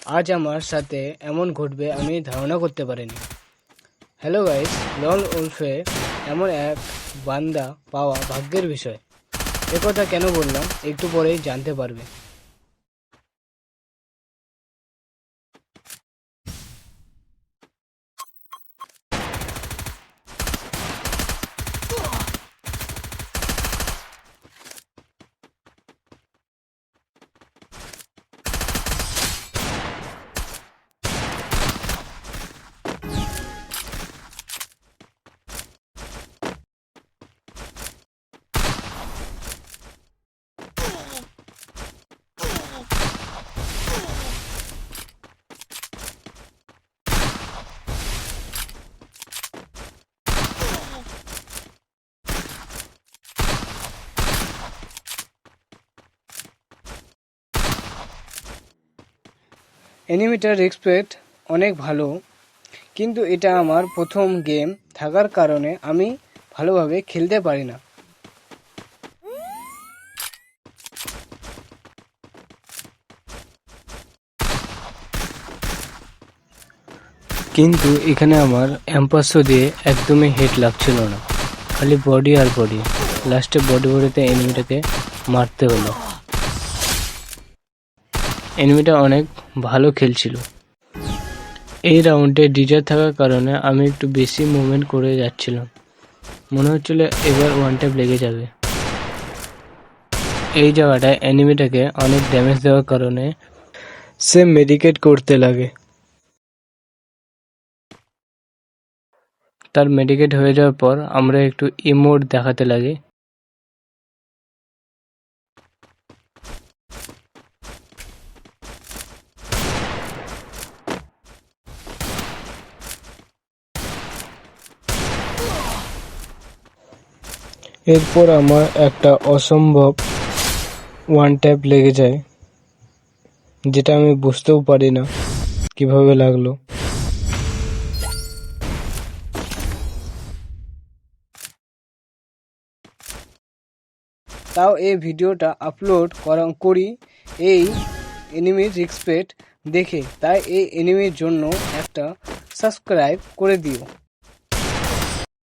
আজ আমার সাথে এমন ঘটবে আমি ধারণা করতে পারিনি। হ্যালো গাইস, লন উলফে এমন এক বান্দা পাওয়া ভাগ্যের বিষয়। একথা কেন বললাম একটু পরেই জানতে পারবে। এনিমিটার রেসপেক্ট অনেক ভালো, কিন্তু এটা আমার প্রথম গেম থাকার কারণে আমি ভালোভাবে খেলতে পারি না। কিন্তু এখানে আমার M500 দিয়ে একদমই হেড লাগছিল না, খালি বডি আর বডি। লাস্টে বডিতে এনিমিটাকে মারতে হলো। এনিমিটা অনেক ভালো খেলছিল। এই রাউন্ডে ডিজার থাকার কারণে আমি একটু বেশি মুভমেন্ট করে যাচ্ছিলাম, মনে হচ্ছিল এবার ওয়ান ট্যাপ লেগে যাবে। এই জায়গাটায় এনিমিটাকে অনেক ড্যামেজ দেওয়ার কারণে সে মেডিকেট করতে লাগে। তার মেডিকেট হয়ে যাওয়ার পর আমরা একটু ইমোট দেখাতে লাগে। এরপর আমার একটা অসম্ভব ওয়ান ট্যাপ লেগে যায়, যেটা আমি বুঝতেও পারি না কিভাবে লাগলো। তাও এই ভিডিওটা আপলোড করি এই এনিমির রেসপেক্ট দেখে, তাই এই এনিমির জন্য একটা সাবস্ক্রাইব করে দিও।